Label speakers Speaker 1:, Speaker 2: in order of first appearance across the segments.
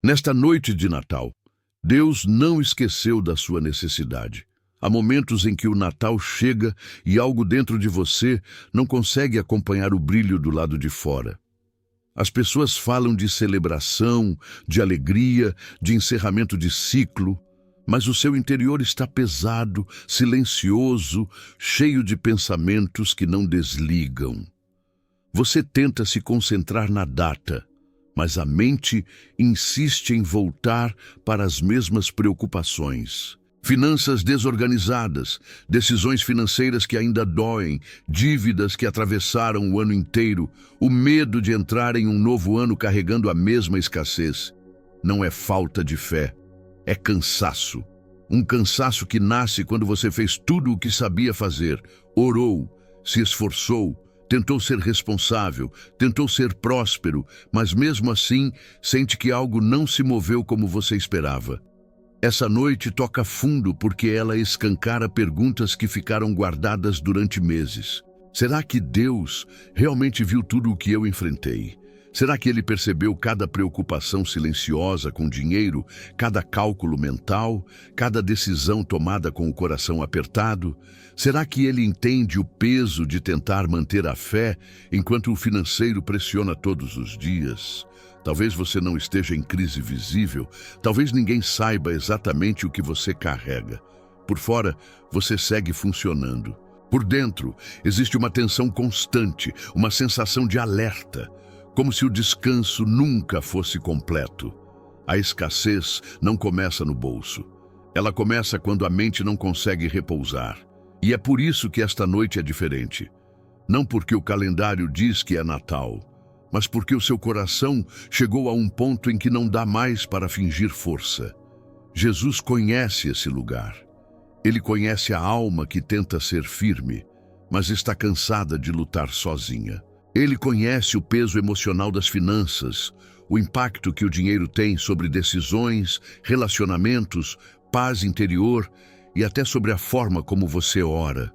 Speaker 1: Nesta noite de Natal, Deus não esqueceu da sua necessidade. Há momentos em que o Natal chega e algo dentro de você não consegue acompanhar o brilho do lado de fora. As pessoas falam de celebração, de alegria, de encerramento de ciclo, mas o seu interior está pesado, silencioso, cheio de pensamentos que não desligam. Você tenta se concentrar na data, mas a mente insiste em voltar para as mesmas preocupações. Finanças desorganizadas, decisões financeiras que ainda doem, dívidas que atravessaram o ano inteiro, o medo de entrar em um novo ano carregando a mesma escassez. Não é falta de fé, é cansaço. Um cansaço que nasce quando você fez tudo o que sabia fazer, orou, se esforçou, tentou ser responsável, tentou ser próspero, mas mesmo assim sente que algo não se moveu como você esperava. Essa noite toca fundo porque ela escancara perguntas que ficaram guardadas durante meses. Será que Deus realmente viu tudo o que eu enfrentei? Será que Ele percebeu cada preocupação silenciosa com dinheiro, cada cálculo mental, cada decisão tomada com o coração apertado? Será que Ele entende o peso de tentar manter a fé enquanto o financeiro pressiona todos os dias? Talvez você não esteja em crise visível, talvez ninguém saiba exatamente o que você carrega. Por fora, você segue funcionando. Por dentro, existe uma tensão constante, uma sensação de alerta, como se o descanso nunca fosse completo. A escassez não começa no bolso. Ela começa quando a mente não consegue repousar. E é por isso que esta noite é diferente. Não porque o calendário diz que é Natal, mas porque o seu coração chegou a um ponto em que não dá mais para fingir força. Jesus conhece esse lugar. Ele conhece a alma que tenta ser firme, mas está cansada de lutar sozinha. Ele conhece o peso emocional das finanças, o impacto que o dinheiro tem sobre decisões, relacionamentos, paz interior e até sobre a forma como você ora.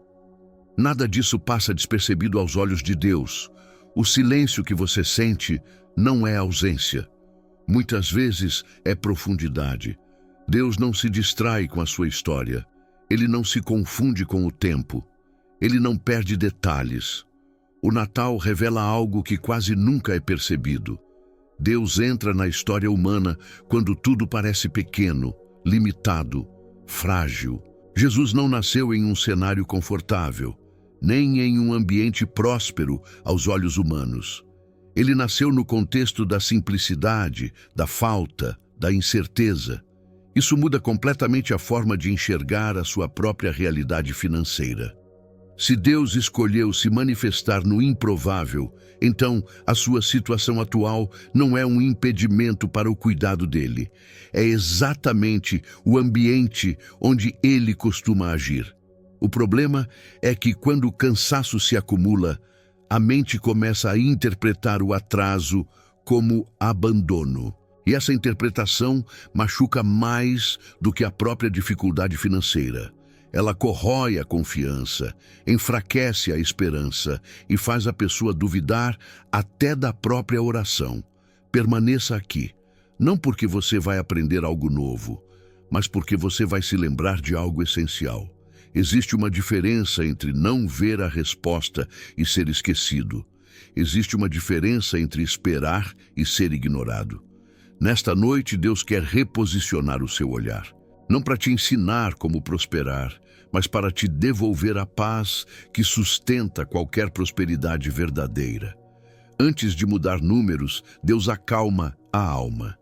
Speaker 1: Nada disso passa despercebido aos olhos de Deus. O silêncio que você sente não é ausência. Muitas vezes é profundidade. Deus não se distrai com a sua história. Ele não se confunde com o tempo. Ele não perde detalhes. O Natal revela algo que quase nunca é percebido. Deus entra na história humana quando tudo parece pequeno, limitado, frágil. Jesus não nasceu em um cenário confortável, nem em um ambiente próspero aos olhos humanos. Ele nasceu no contexto da simplicidade, da falta, da incerteza. Isso muda completamente a forma de enxergar a sua própria realidade financeira. Se Deus escolheu se manifestar no improvável, então a sua situação atual não é um impedimento para o cuidado dele. É exatamente o ambiente onde ele costuma agir. O problema é que quando o cansaço se acumula, a mente começa a interpretar o atraso como abandono. E essa interpretação machuca mais do que a própria dificuldade financeira. Ela corrói a confiança, enfraquece a esperança e faz a pessoa duvidar até da própria oração. Permaneça aqui, não porque você vai aprender algo novo, mas porque você vai se lembrar de algo essencial. Existe uma diferença entre não ver a resposta e ser esquecido. Existe uma diferença entre esperar e ser ignorado. Nesta noite, Deus quer reposicionar o seu olhar. Não para te ensinar como prosperar, mas para te devolver a paz que sustenta qualquer prosperidade verdadeira. Antes de mudar números, Deus acalma a alma.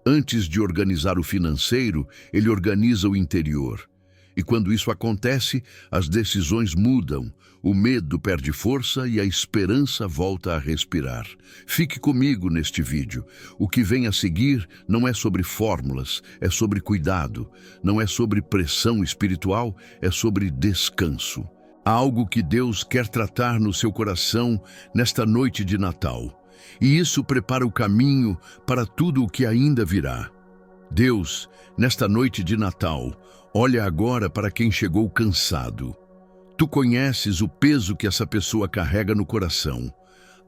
Speaker 1: Antes de organizar o financeiro, Ele organiza o interior. E quando isso acontece, as decisões mudam, o medo perde força e a esperança volta a respirar. Fique comigo neste vídeo. O que vem a seguir não é sobre fórmulas, é sobre cuidado. Não é sobre pressão espiritual, é sobre descanso. Há algo que Deus quer tratar no seu coração nesta noite de Natal. E isso prepara o caminho para tudo o que ainda virá. Deus, nesta noite de Natal, olha agora para quem chegou cansado. Tu conheces o peso que essa pessoa carrega no coração.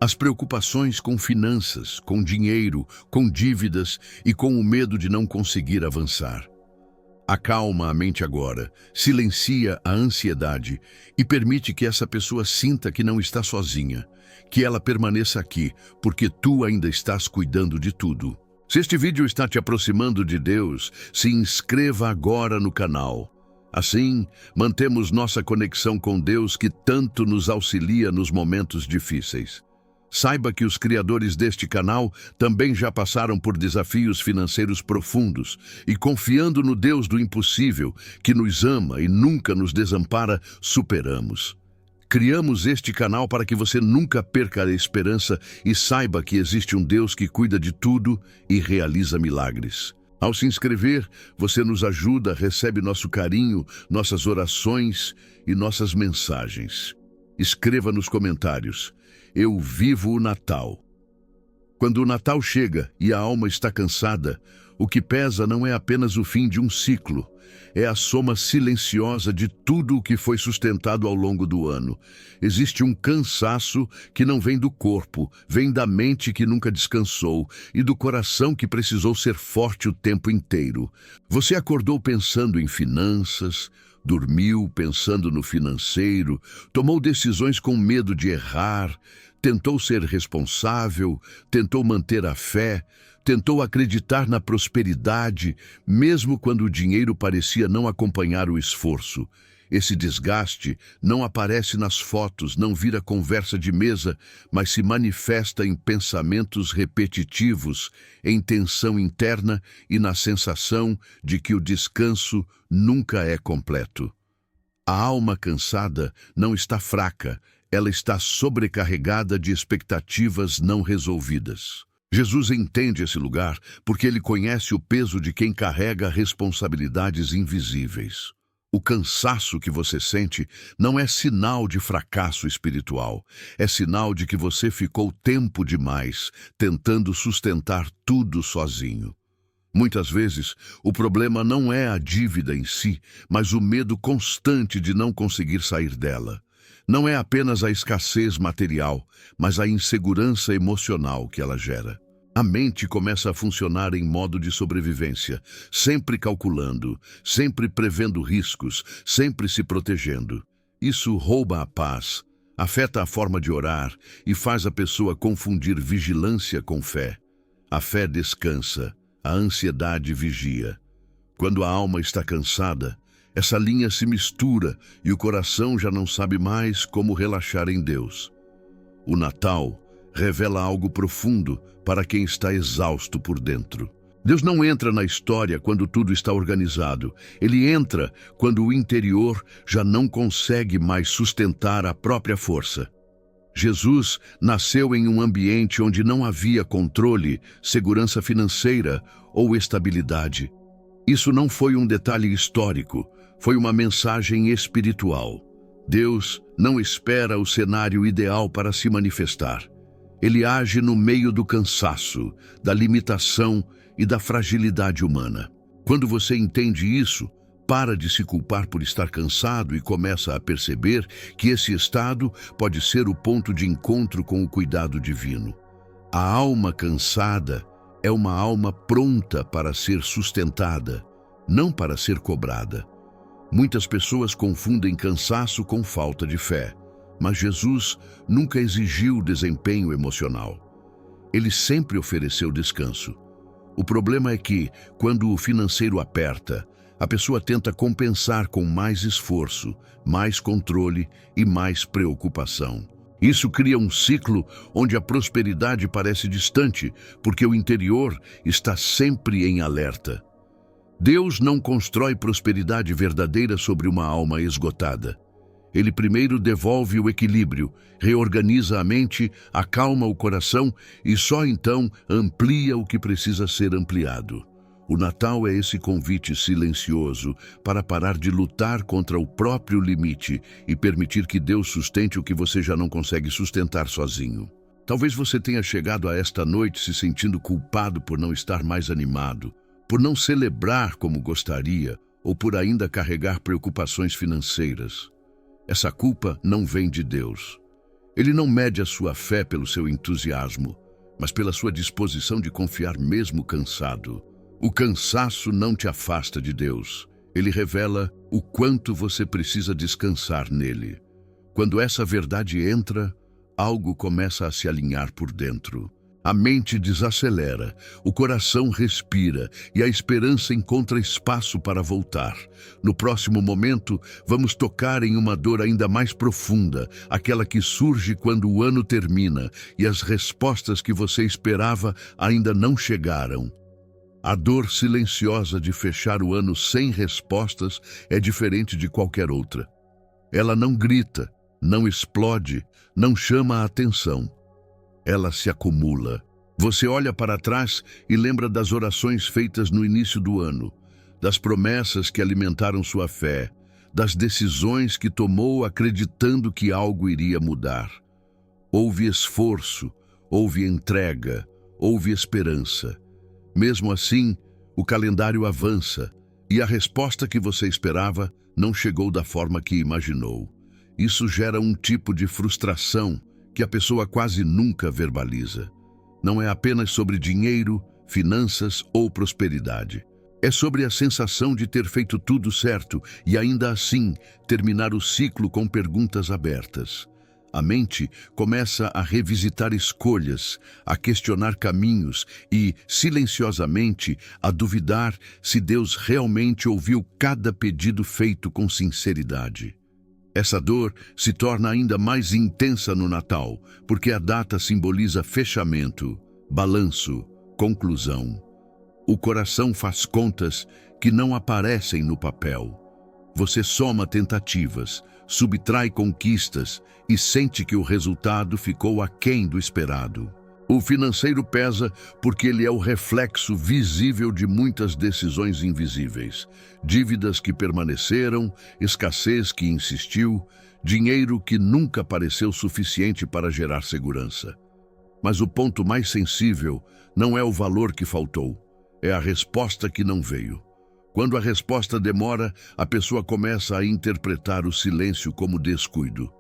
Speaker 1: As preocupações com finanças, com dinheiro, com dívidas e com o medo de não conseguir avançar. Acalma a mente agora, silencia a ansiedade e permite que essa pessoa sinta que não está sozinha, que ela permaneça aqui, porque tu ainda estás cuidando de tudo. Se este vídeo está te aproximando de Deus, se inscreva agora no canal. Assim, mantemos nossa conexão com Deus que tanto nos auxilia nos momentos difíceis. Saiba que os criadores deste canal também já passaram por desafios financeiros profundos e, confiando no Deus do impossível, que nos ama e nunca nos desampara, superamos. Criamos este canal para que você nunca perca a esperança e saiba que existe um Deus que cuida de tudo e realiza milagres. Ao se inscrever, você nos ajuda, recebe nosso carinho, nossas orações e nossas mensagens. Escreva nos comentários: eu vivo o Natal. Quando o Natal chega e a alma está cansada, o que pesa não é apenas o fim de um ciclo, é a soma silenciosa de tudo o que foi sustentado ao longo do ano. Existe um cansaço que não vem do corpo, vem da mente que nunca descansou e do coração que precisou ser forte o tempo inteiro. Você acordou pensando em finanças, dormiu pensando no financeiro, tomou decisões com medo de errar, tentou ser responsável, tentou manter a fé, tentou acreditar na prosperidade, mesmo quando o dinheiro parecia não acompanhar o esforço. Esse desgaste não aparece nas fotos, não vira conversa de mesa, mas se manifesta em pensamentos repetitivos, em tensão interna e na sensação de que o descanso nunca é completo. A alma cansada não está fraca, ela está sobrecarregada de expectativas não resolvidas. Jesus entende esse lugar porque ele conhece o peso de quem carrega responsabilidades invisíveis. O cansaço que você sente não é sinal de fracasso espiritual, é sinal de que você ficou tempo demais tentando sustentar tudo sozinho. Muitas vezes, o problema não é a dívida em si, mas o medo constante de não conseguir sair dela. Não é apenas a escassez material, mas a insegurança emocional que ela gera. A mente começa a funcionar em modo de sobrevivência, sempre calculando, sempre prevendo riscos, sempre se protegendo. Isso rouba a paz, afeta a forma de orar e faz a pessoa confundir vigilância com fé. A fé descansa, a ansiedade vigia. Quando a alma está cansada, essa linha se mistura e o coração já não sabe mais como relaxar em Deus. O Natal revela algo profundo para quem está exausto por dentro. Deus não entra na história quando tudo está organizado. Ele entra quando o interior já não consegue mais sustentar a própria força. Jesus nasceu em um ambiente onde não havia controle, segurança financeira ou estabilidade. Isso não foi um detalhe histórico, foi uma mensagem espiritual. Deus não espera o cenário ideal para se manifestar. Ele age no meio do cansaço, da limitação e da fragilidade humana. Quando você entende isso, para de se culpar por estar cansado e começa a perceber que esse estado pode ser o ponto de encontro com o cuidado divino. A alma cansada é uma alma pronta para ser sustentada, não para ser cobrada. Muitas pessoas confundem cansaço com falta de fé. Mas Jesus nunca exigiu desempenho emocional. Ele sempre ofereceu descanso. O problema é que, quando o financeiro aperta, a pessoa tenta compensar com mais esforço, mais controle e mais preocupação. Isso cria um ciclo onde a prosperidade parece distante, porque o interior está sempre em alerta. Deus não constrói prosperidade verdadeira sobre uma alma esgotada. Ele primeiro devolve o equilíbrio, reorganiza a mente, acalma o coração e só então amplia o que precisa ser ampliado. O Natal é esse convite silencioso para parar de lutar contra o próprio limite e permitir que Deus sustente o que você já não consegue sustentar sozinho. Talvez você tenha chegado a esta noite se sentindo culpado por não estar mais animado, por não celebrar como gostaria ou por ainda carregar preocupações financeiras. Essa culpa não vem de Deus. Ele não mede a sua fé pelo seu entusiasmo, mas pela sua disposição de confiar mesmo cansado. O cansaço não te afasta de Deus. Ele revela o quanto você precisa descansar nele. Quando essa verdade entra, algo começa a se alinhar por dentro. A mente desacelera, o coração respira e a esperança encontra espaço para voltar. No próximo momento, vamos tocar em uma dor ainda mais profunda, aquela que surge quando o ano termina e as respostas que você esperava ainda não chegaram. A dor silenciosa de fechar o ano sem respostas é diferente de qualquer outra. Ela não grita, não explode, não chama a atenção. Ela se acumula. Você olha para trás e lembra das orações feitas no início do ano, das promessas que alimentaram sua fé, das decisões que tomou acreditando que algo iria mudar. Houve esforço, houve entrega, houve esperança. Mesmo assim, o calendário avança e a resposta que você esperava não chegou da forma que imaginou. Isso gera um tipo de frustração que a pessoa quase nunca verbaliza. Não é apenas sobre dinheiro, finanças ou prosperidade. É sobre a sensação de ter feito tudo certo e ainda assim terminar o ciclo com perguntas abertas. A mente começa a revisitar escolhas, a questionar caminhos e, silenciosamente, a duvidar se Deus realmente ouviu cada pedido feito com sinceridade. Essa dor se torna ainda mais intensa no Natal, porque a data simboliza fechamento, balanço, conclusão. O coração faz contas que não aparecem no papel. Você soma tentativas, subtrai conquistas e sente que o resultado ficou aquém do esperado. O financeiro pesa porque ele é o reflexo visível de muitas decisões invisíveis. Dívidas que permaneceram, escassez que insistiu, dinheiro que nunca pareceu suficiente para gerar segurança. Mas o ponto mais sensível não é o valor que faltou, é a resposta que não veio. Quando a resposta demora, a pessoa começa a interpretar o silêncio como descuido.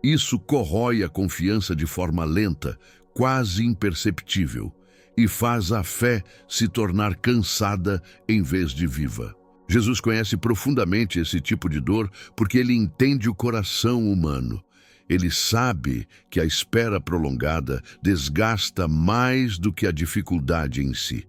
Speaker 1: Isso corrói a confiança de forma lenta, quase imperceptível, e faz a fé se tornar cansada em vez de viva. Jesus conhece profundamente esse tipo de dor porque ele entende o coração humano. Ele sabe que a espera prolongada desgasta mais do que a dificuldade em si.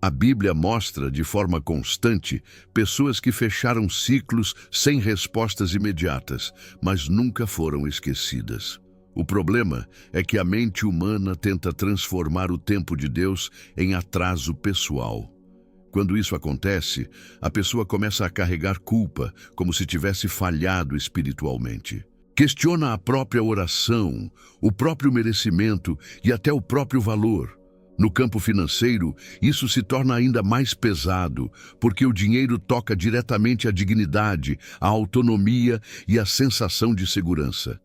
Speaker 1: A Bíblia mostra de forma constante pessoas que fecharam ciclos sem respostas imediatas, mas nunca foram esquecidas. O problema é que a mente humana tenta transformar o tempo de Deus em atraso pessoal. Quando isso acontece, a pessoa começa a carregar culpa, como se tivesse falhado espiritualmente. Questiona a própria oração, o próprio merecimento e até o próprio valor. No campo financeiro, isso se torna ainda mais pesado, porque o dinheiro toca diretamente a dignidade, a autonomia e a sensação de segurança.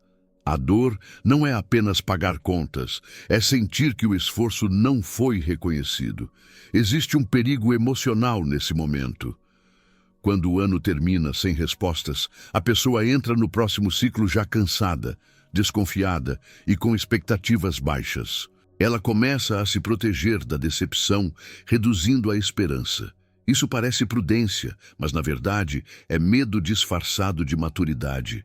Speaker 1: A dor não é apenas pagar contas, é sentir que o esforço não foi reconhecido. Existe um perigo emocional nesse momento. Quando o ano termina sem respostas, a pessoa entra no próximo ciclo já cansada, desconfiada e com expectativas baixas. Ela começa a se proteger da decepção, reduzindo a esperança. Isso parece prudência, mas na verdade é medo disfarçado de maturidade.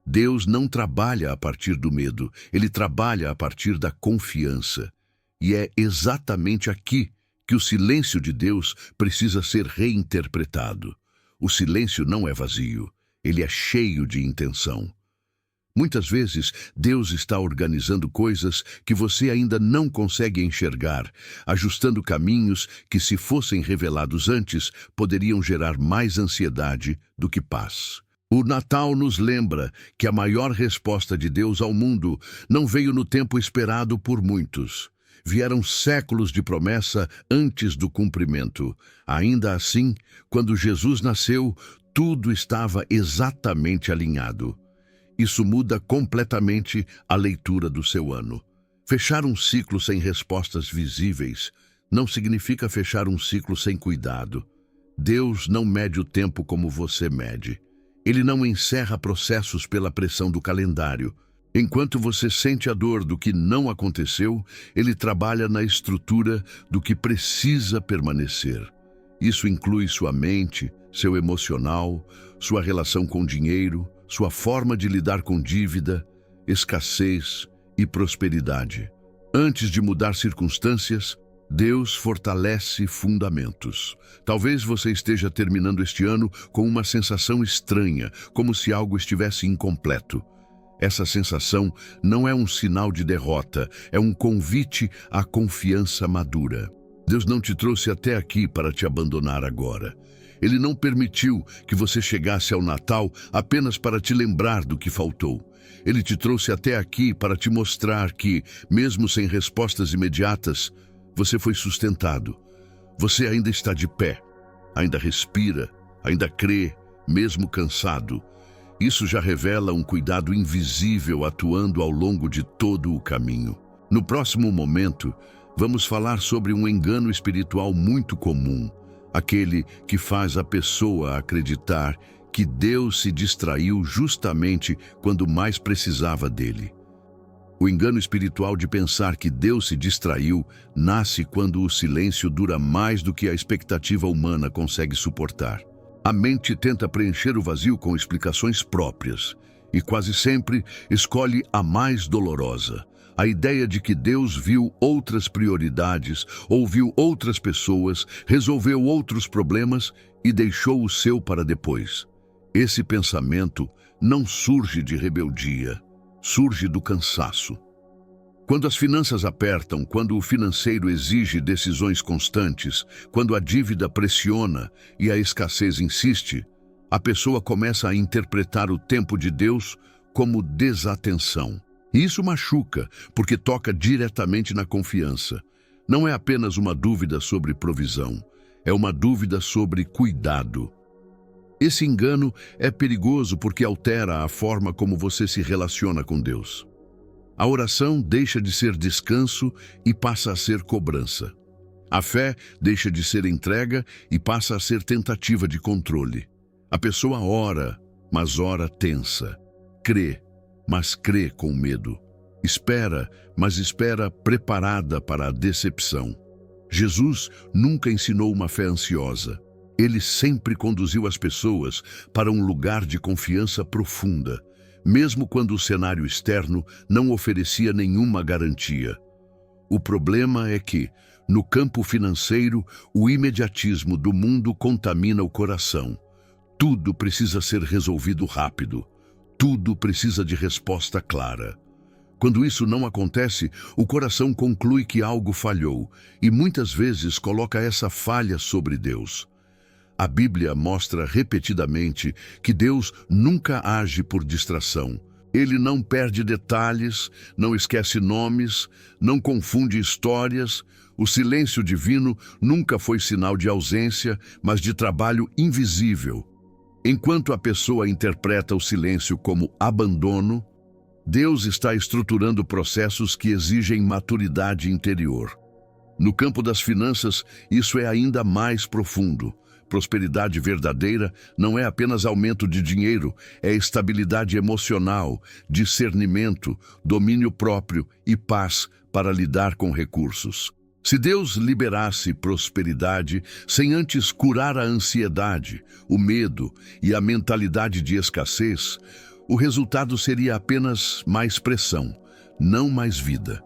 Speaker 1: Deus não trabalha a partir do medo, ele trabalha a partir da confiança. E é exatamente aqui que o silêncio de Deus precisa ser reinterpretado. O silêncio não é vazio, ele é cheio de intenção. Muitas vezes, Deus está organizando coisas que você ainda não consegue enxergar, ajustando caminhos que, se fossem revelados antes, poderiam gerar mais ansiedade do que paz. O Natal nos lembra que a maior resposta de Deus ao mundo não veio no tempo esperado por muitos. Vieram séculos de promessa antes do cumprimento. Ainda assim, quando Jesus nasceu, tudo estava exatamente alinhado. Isso muda completamente a leitura do seu ano. Fechar um ciclo sem respostas visíveis não significa fechar um ciclo sem cuidado. Deus não mede o tempo como você mede. Ele não encerra processos pela pressão do calendário, Enquanto você sente a dor do que não aconteceu, ele trabalha na estrutura do que precisa permanecer. Isso inclui sua mente, seu emocional, sua relação com dinheiro, sua forma de lidar com dívida, escassez e prosperidade. Antes de mudar circunstâncias, Deus fortalece fundamentos. Talvez você esteja terminando este ano com uma sensação estranha, como se algo estivesse incompleto. Essa sensação não é um sinal de derrota, é um convite à confiança madura. Deus não te trouxe até aqui para te abandonar agora. Ele não permitiu que você chegasse ao Natal apenas para te lembrar do que faltou. Ele te trouxe até aqui para te mostrar que, mesmo sem respostas imediatas, você foi sustentado. Você ainda está de pé, ainda respira, ainda crê, mesmo cansado. Isso já revela um cuidado invisível atuando ao longo de todo o caminho. No próximo momento, vamos falar sobre um engano espiritual muito comum, aquele que faz a pessoa acreditar que Deus se distraiu justamente quando mais precisava dele. O engano espiritual de pensar que Deus se distraiu nasce quando o silêncio dura mais do que a expectativa humana consegue suportar. A mente tenta preencher o vazio com explicações próprias e quase sempre escolhe a mais dolorosa. A ideia de que Deus viu outras prioridades, ouviu outras pessoas, resolveu outros problemas e deixou o seu para depois. Esse pensamento não surge de rebeldia, surge do cansaço. Quando as finanças apertam, quando o financeiro exige decisões constantes, quando a dívida pressiona e a escassez insiste, a pessoa começa a interpretar o tempo de Deus como desatenção. E isso machuca, porque toca diretamente na confiança. Não é apenas uma dúvida sobre provisão, é uma dúvida sobre cuidado. Esse engano é perigoso porque altera a forma como você se relaciona com Deus. A oração deixa de ser descanso e passa a ser cobrança. A fé deixa de ser entrega e passa a ser tentativa de controle. A pessoa ora, mas ora tensa. Crê, mas crê com medo. Espera, mas espera preparada para a decepção. Jesus nunca ensinou uma fé ansiosa. Ele sempre conduziu as pessoas para um lugar de confiança profunda, mesmo quando o cenário externo não oferecia nenhuma garantia. O problema é que, no campo financeiro, o imediatismo do mundo contamina o coração. Tudo precisa ser resolvido rápido. Tudo precisa de resposta clara. Quando isso não acontece, o coração conclui que algo falhou e muitas vezes coloca essa falha sobre Deus. A Bíblia mostra repetidamente que Deus nunca age por distração. Ele não perde detalhes, não esquece nomes, não confunde histórias. O silêncio divino nunca foi sinal de ausência, mas de trabalho invisível. Enquanto a pessoa interpreta o silêncio como abandono, Deus está estruturando processos que exigem maturidade interior. No campo das finanças, isso é ainda mais profundo. Prosperidade verdadeira não é apenas aumento de dinheiro, é estabilidade emocional, discernimento, domínio próprio e paz para lidar com recursos. Se Deus liberasse prosperidade sem antes curar a ansiedade, o medo e a mentalidade de escassez, o resultado seria apenas mais pressão, não mais vida.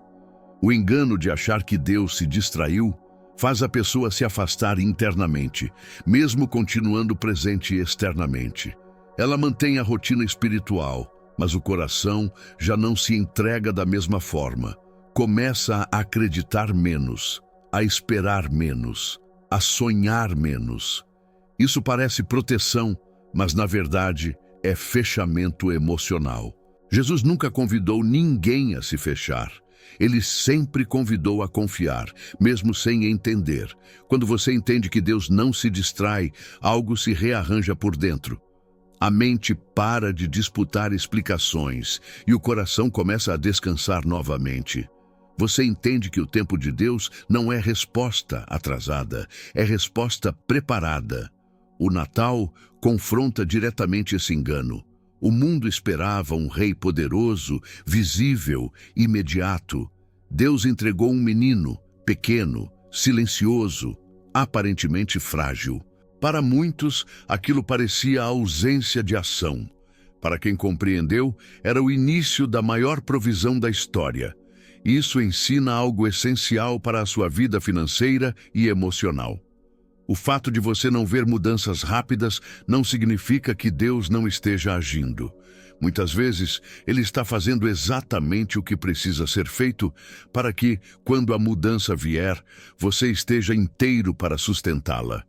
Speaker 1: O engano de achar que Deus se distraiu faz a pessoa se afastar internamente, mesmo continuando presente externamente. Ela mantém a rotina espiritual, mas o coração já não se entrega da mesma forma. Começa a acreditar menos, a esperar menos, a sonhar menos. Isso parece proteção, mas na verdade é fechamento emocional. Jesus nunca convidou ninguém a se fechar. Ele sempre convidou a confiar, mesmo sem entender. Quando você entende que Deus não se distrai, algo se rearranja por dentro. A mente para de disputar explicações e o coração começa a descansar novamente. Você entende que o tempo de Deus não é resposta atrasada, é resposta preparada. O Natal confronta diretamente esse engano. O mundo esperava um rei poderoso, visível, imediato. Deus entregou um menino, pequeno, silencioso, aparentemente frágil. Para muitos, aquilo parecia a ausência de ação. Para quem compreendeu, era o início da maior provisão da história. Isso ensina algo essencial para a sua vida financeira e emocional. O fato de você não ver mudanças rápidas não significa que Deus não esteja agindo. Muitas vezes, Ele está fazendo exatamente o que precisa ser feito para que, quando a mudança vier, você esteja inteiro para sustentá-la.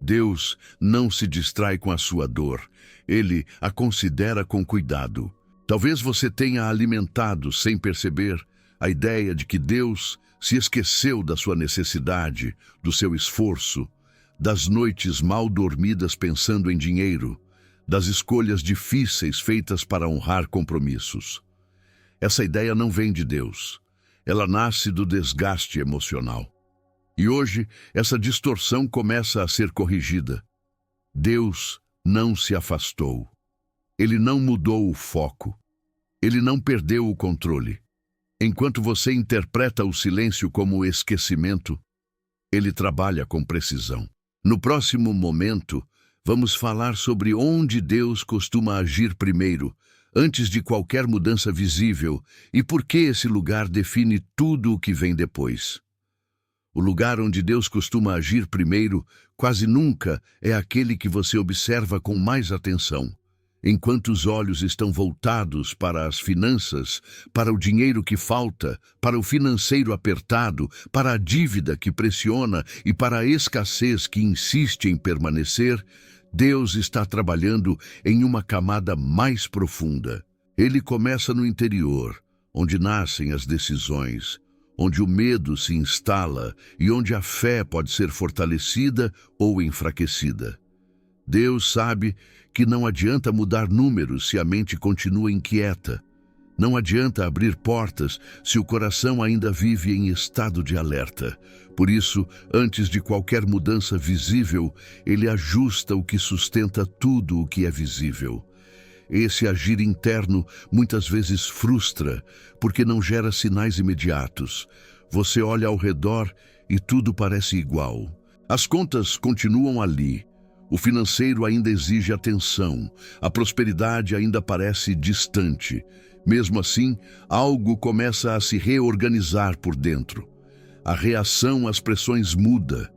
Speaker 1: Deus não se distrai com a sua dor. Ele a considera com cuidado. Talvez você tenha alimentado, sem perceber, a ideia de que Deus se esqueceu da sua necessidade, do seu esforço, das noites mal dormidas pensando em dinheiro, das escolhas difíceis feitas para honrar compromissos. Essa ideia não vem de Deus. Ela nasce do desgaste emocional. E hoje, essa distorção começa a ser corrigida. Deus não se afastou. Ele não mudou o foco. Ele não perdeu o controle. Enquanto você interpreta o silêncio como esquecimento, Ele trabalha com precisão. No próximo momento, vamos falar sobre onde Deus costuma agir primeiro, antes de qualquer mudança visível, e por que esse lugar define tudo o que vem depois. O lugar onde Deus costuma agir primeiro, quase nunca, é aquele que você observa com mais atenção. Enquanto os olhos estão voltados para as finanças, para o dinheiro que falta, para o financeiro apertado, para a dívida que pressiona e para a escassez que insiste em permanecer, Deus está trabalhando em uma camada mais profunda. Ele começa no interior, onde nascem as decisões, onde o medo se instala e onde a fé pode ser fortalecida ou enfraquecida. Deus sabe que não adianta mudar números se a mente continua inquieta. Não adianta abrir portas se o coração ainda vive em estado de alerta. Por isso, antes de qualquer mudança visível, Ele ajusta o que sustenta tudo o que é visível. Esse agir interno muitas vezes frustra, porque não gera sinais imediatos. Você olha ao redor e tudo parece igual. As contas continuam ali. O financeiro ainda exige atenção. A prosperidade ainda parece distante. Mesmo assim, algo começa a se reorganizar por dentro. A reação às pressões muda.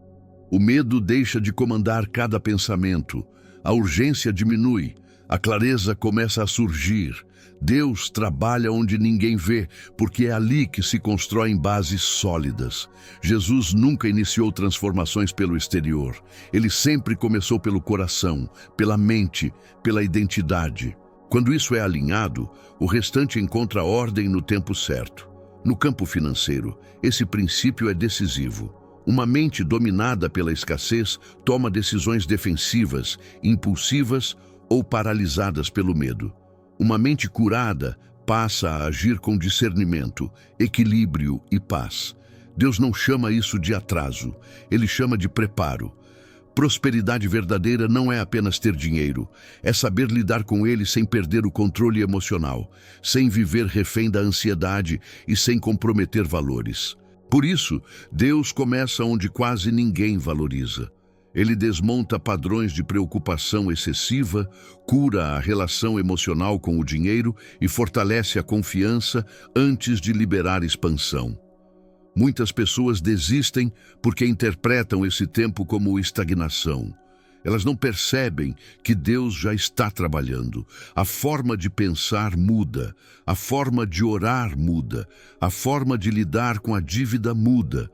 Speaker 1: O medo deixa de comandar cada pensamento. A urgência diminui. A clareza começa a surgir. Deus trabalha onde ninguém vê, porque é ali que se constroem bases sólidas. Jesus nunca iniciou transformações pelo exterior. Ele sempre começou pelo coração, pela mente, pela identidade. Quando isso é alinhado, o restante encontra ordem no tempo certo. No campo financeiro, esse princípio é decisivo. Uma mente dominada pela escassez toma decisões defensivas, impulsivas ou paralisadas pelo medo. Uma mente curada passa a agir com discernimento, equilíbrio e paz. Deus não chama isso de atraso, Ele chama de preparo. Prosperidade verdadeira não é apenas ter dinheiro, é saber lidar com ele sem perder o controle emocional, sem viver refém da ansiedade e sem comprometer valores. Por isso, Deus começa onde quase ninguém valoriza. Ele desmonta padrões de preocupação excessiva, cura a relação emocional com o dinheiro e fortalece a confiança antes de liberar expansão. Muitas pessoas desistem porque interpretam esse tempo como estagnação. Elas não percebem que Deus já está trabalhando. A forma de pensar muda, a forma de orar muda, a forma de lidar com a dívida muda.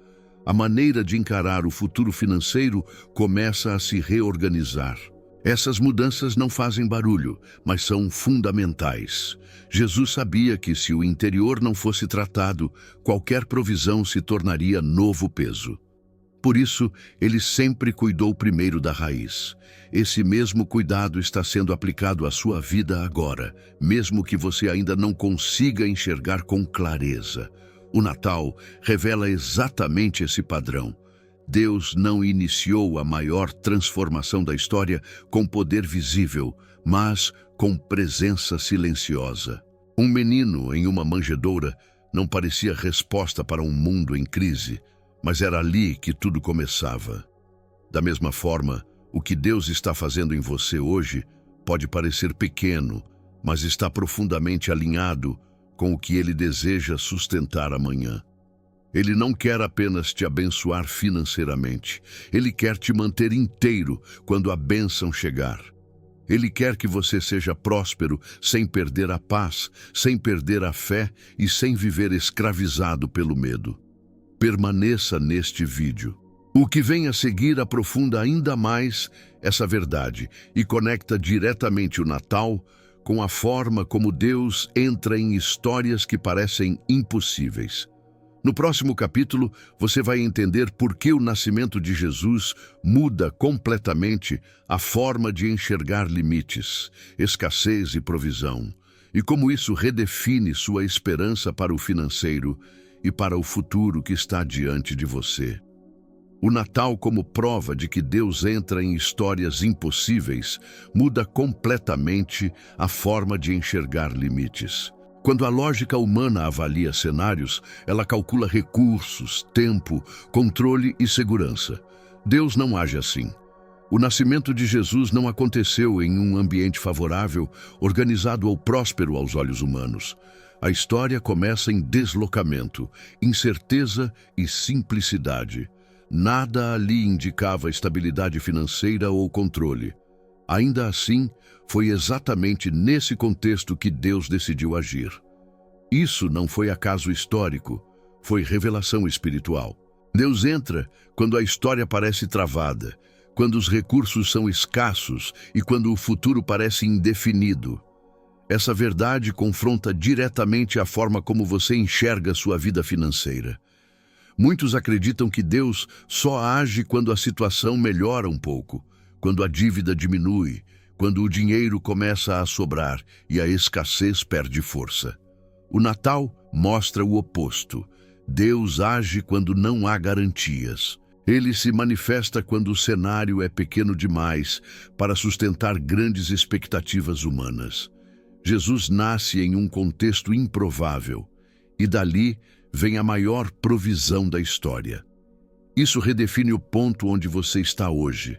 Speaker 1: A maneira de encarar o futuro financeiro começa a se reorganizar. Essas mudanças não fazem barulho, mas são fundamentais. Jesus sabia que se o interior não fosse tratado, qualquer provisão se tornaria novo peso. Por isso, ele sempre cuidou primeiro da raiz. Esse mesmo cuidado está sendo aplicado à sua vida agora, mesmo que você ainda não consiga enxergar com clareza. O Natal revela exatamente esse padrão. Deus não iniciou a maior transformação da história com poder visível, mas com presença silenciosa. Um menino em uma manjedoura não parecia resposta para um mundo em crise, mas era ali que tudo começava. Da mesma forma, o que Deus está fazendo em você hoje pode parecer pequeno, mas está profundamente alinhado com o que Ele deseja sustentar amanhã. Ele não quer apenas te abençoar financeiramente. Ele quer te manter inteiro quando a bênção chegar. Ele quer que você seja próspero sem perder a paz, sem perder a fé e sem viver escravizado pelo medo. Permaneça neste vídeo. O que vem a seguir aprofunda ainda mais essa verdade e conecta diretamente o Natal com a forma como Deus entra em histórias que parecem impossíveis. No próximo capítulo, você vai entender por que o nascimento de Jesus muda completamente a forma de enxergar limites, escassez e provisão, e como isso redefine sua esperança para o financeiro e para o futuro que está diante de você. O Natal, como prova de que Deus entra em histórias impossíveis, muda completamente a forma de enxergar limites. Quando a lógica humana avalia cenários, ela calcula recursos, tempo, controle e segurança. Deus não age assim. O nascimento de Jesus não aconteceu em um ambiente favorável, organizado ou próspero aos olhos humanos. A história começa em deslocamento, incerteza e simplicidade. Nada ali indicava estabilidade financeira ou controle. Ainda assim, foi exatamente nesse contexto que Deus decidiu agir. Isso não foi acaso histórico, foi revelação espiritual. Deus entra quando a história parece travada, quando os recursos são escassos e quando o futuro parece indefinido. Essa verdade confronta diretamente a forma como você enxerga sua vida financeira. Muitos acreditam que Deus só age quando a situação melhora um pouco, quando a dívida diminui, quando o dinheiro começa a sobrar e a escassez perde força. O Natal mostra o oposto. Deus age quando não há garantias. Ele se manifesta quando o cenário é pequeno demais para sustentar grandes expectativas humanas. Jesus nasce em um contexto improvável, e dali vem a maior provisão da história. Isso redefine o ponto onde você está hoje.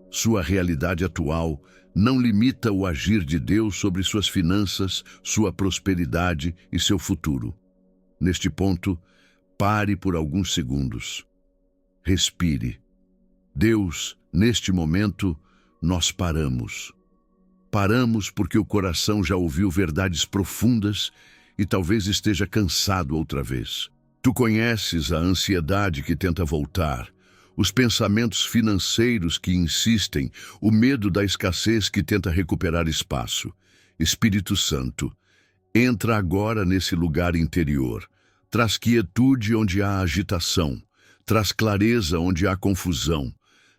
Speaker 1: Sua realidade atual não limita o agir de Deus sobre suas finanças, sua prosperidade e seu futuro. Neste ponto, pare por alguns segundos. Respire. Deus, neste momento, nós paramos. Paramos porque o coração já ouviu verdades profundas e talvez esteja cansado outra vez. Tu conheces a ansiedade que tenta voltar, os pensamentos financeiros que insistem, o medo da escassez que tenta recuperar espaço. Espírito Santo, entra agora nesse lugar interior. Traz quietude onde há agitação, traz clareza onde há confusão,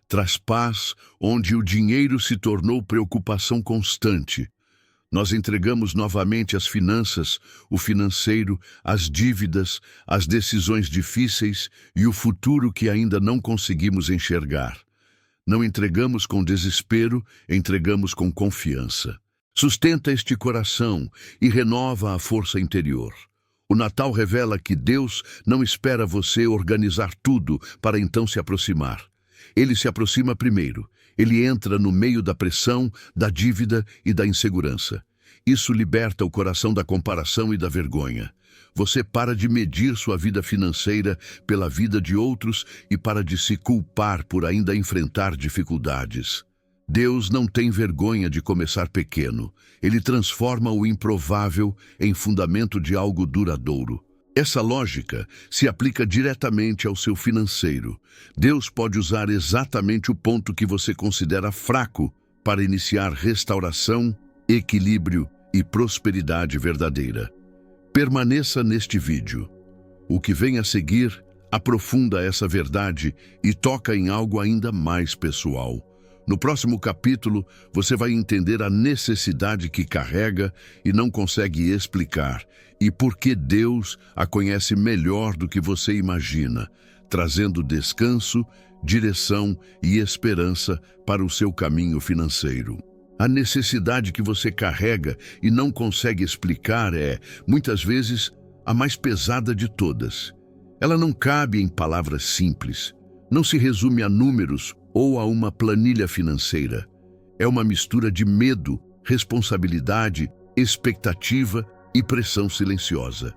Speaker 1: traz paz onde o dinheiro se tornou preocupação constante. Nós entregamos novamente as finanças, o financeiro, as dívidas, as decisões difíceis e o futuro que ainda não conseguimos enxergar. Não entregamos com desespero, entregamos com confiança. Sustenta este coração e renova a força interior. O Natal revela que Deus não espera você organizar tudo para então se aproximar. Ele se aproxima primeiro. Ele entra no meio da pressão, da dívida e da insegurança. Isso liberta o coração da comparação e da vergonha. Você para de medir sua vida financeira pela vida de outros e para de se culpar por ainda enfrentar dificuldades. Deus não tem vergonha de começar pequeno. Ele transforma o improvável em fundamento de algo duradouro. Essa lógica se aplica diretamente ao seu financeiro. Deus pode usar exatamente o ponto que você considera fraco para iniciar restauração, equilíbrio e prosperidade verdadeira. Permaneça neste vídeo. O que vem a seguir aprofunda essa verdade e toca em algo ainda mais pessoal. No próximo capítulo, você vai entender a necessidade que carrega e não consegue explicar, e por que Deus a conhece melhor do que você imagina, trazendo descanso, direção e esperança para o seu caminho financeiro. A necessidade que você carrega e não consegue explicar é, muitas vezes, a mais pesada de todas. Ela não cabe em palavras simples, não se resume a números ou a uma planilha financeira. É uma mistura de medo, responsabilidade, expectativa e pressão silenciosa.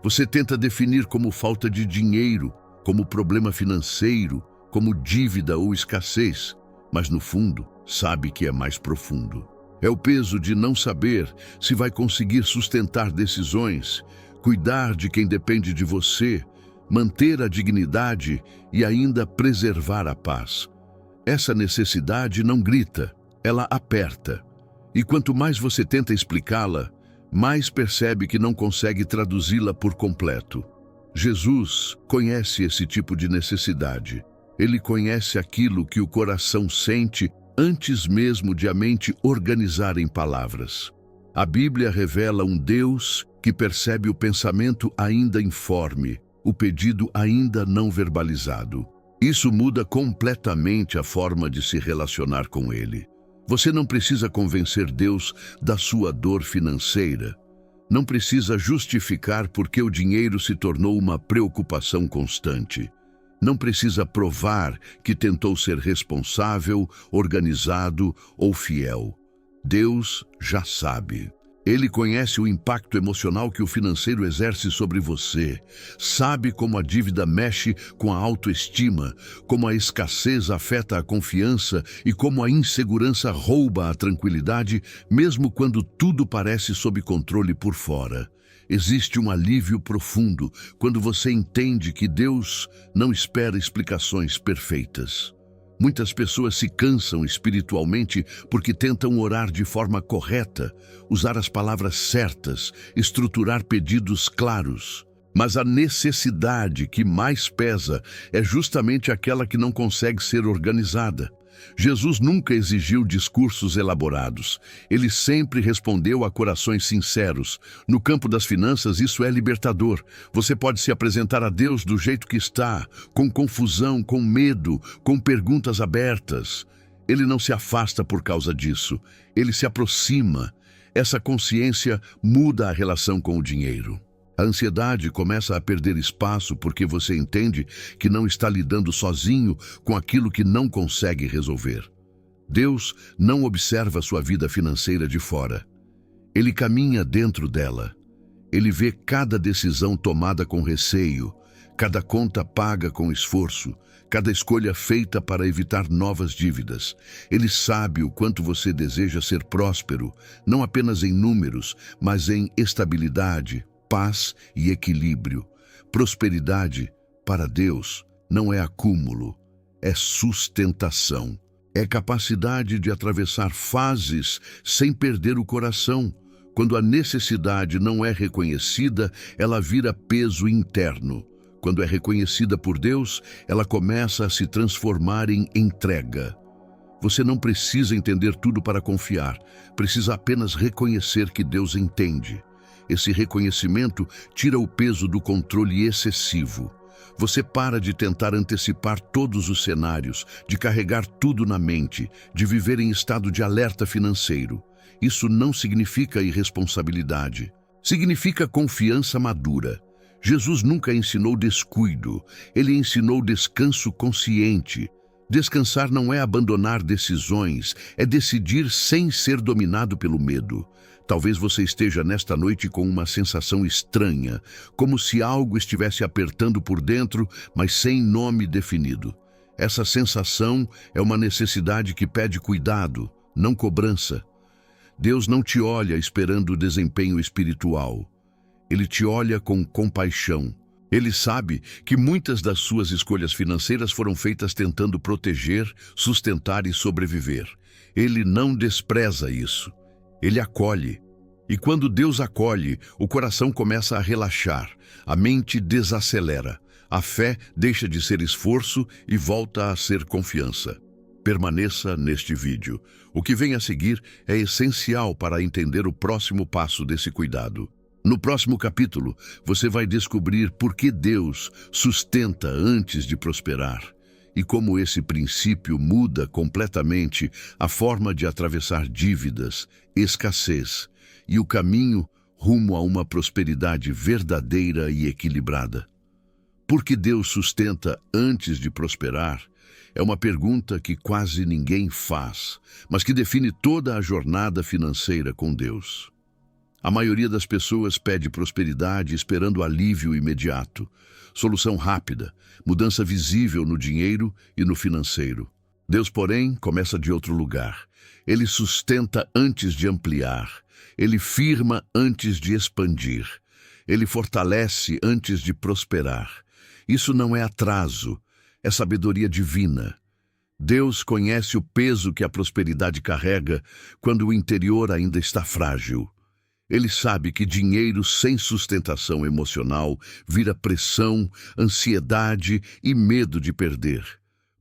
Speaker 1: Você tenta definir como falta de dinheiro, como problema financeiro, como dívida ou escassez, mas no fundo sabe que é mais profundo. É o peso de não saber se vai conseguir sustentar decisões, cuidar de quem depende de você, manter a dignidade e ainda preservar a paz. Essa necessidade não grita, ela aperta. E quanto mais você tenta explicá-la, mais percebe que não consegue traduzi-la por completo. Jesus conhece esse tipo de necessidade. Ele conhece aquilo que o coração sente antes mesmo de a mente organizar em palavras. A Bíblia revela um Deus que percebe o pensamento ainda informe, o pedido ainda não verbalizado. Isso muda completamente a forma de se relacionar com Ele. Você não precisa convencer Deus da sua dor financeira. Não precisa justificar por que o dinheiro se tornou uma preocupação constante. Não precisa provar que tentou ser responsável, organizado ou fiel. Deus já sabe. Ele conhece o impacto emocional que o financeiro exerce sobre você. Sabe como a dívida mexe com a autoestima, como a escassez afeta a confiança e como a insegurança rouba a tranquilidade, mesmo quando tudo parece sob controle por fora. Existe um alívio profundo quando você entende que Deus não espera explicações perfeitas. Muitas pessoas se cansam espiritualmente porque tentam orar de forma correta, usar as palavras certas, estruturar pedidos claros. Mas a necessidade que mais pesa é justamente aquela que não consegue ser organizada. Jesus nunca exigiu discursos elaborados. Ele sempre respondeu a corações sinceros. No campo das finanças, isso é libertador. Você pode se apresentar a Deus do jeito que está, com confusão, com medo, com perguntas abertas. Ele não se afasta por causa disso. Ele se aproxima. Essa consciência muda a relação com o dinheiro. A ansiedade começa a perder espaço porque você entende que não está lidando sozinho com aquilo que não consegue resolver. Deus não observa sua vida financeira de fora. Ele caminha dentro dela. Ele vê cada decisão tomada com receio, cada conta paga com esforço, cada escolha feita para evitar novas dívidas. Ele sabe o quanto você deseja ser próspero, não apenas em números, mas em estabilidade, paz e equilíbrio. Prosperidade, para Deus, não é acúmulo, é sustentação. É capacidade de atravessar fases sem perder o coração. Quando a necessidade não é reconhecida, ela vira peso interno. Quando é reconhecida por Deus, ela começa a se transformar em entrega. Você não precisa entender tudo para confiar, precisa apenas reconhecer que Deus entende. Esse reconhecimento tira o peso do controle excessivo. Você para de tentar antecipar todos os cenários, de carregar tudo na mente, de viver em estado de alerta financeiro. Isso não significa irresponsabilidade. Significa confiança madura. Jesus nunca ensinou descuido. Ele ensinou descanso consciente. Descansar não é abandonar decisões, é decidir sem ser dominado pelo medo. Talvez você esteja nesta noite com uma sensação estranha, como se algo estivesse apertando por dentro, mas sem nome definido. Essa sensação é uma necessidade que pede cuidado, não cobrança. Deus não te olha esperando desempenho espiritual. Ele te olha com compaixão. Ele sabe que muitas das suas escolhas financeiras foram feitas tentando proteger, sustentar e sobreviver. Ele não despreza isso. Ele acolhe. E quando Deus acolhe, o coração começa a relaxar, a mente desacelera, a fé deixa de ser esforço e volta a ser confiança. Permaneça neste vídeo. O que vem a seguir é essencial para entender o próximo passo desse cuidado. No próximo capítulo, você vai descobrir por que Deus sustenta antes de prosperar. e como esse princípio muda completamente a forma de atravessar dívidas, escassez e o caminho rumo a uma prosperidade verdadeira e equilibrada. Por que Deus sustenta antes de prosperar? É uma pergunta que quase ninguém faz, mas que define toda a jornada financeira com Deus. A maioria das pessoas pede prosperidade esperando alívio imediato, solução rápida, mudança visível no dinheiro e no financeiro. Deus, porém, começa de outro lugar. Ele sustenta antes de ampliar. Ele firma antes de expandir. Ele fortalece antes de prosperar. Isso não é atraso, é sabedoria divina. Deus conhece o peso que a prosperidade carrega quando o interior ainda está frágil. Ele sabe que dinheiro sem sustentação emocional vira pressão, ansiedade e medo de perder.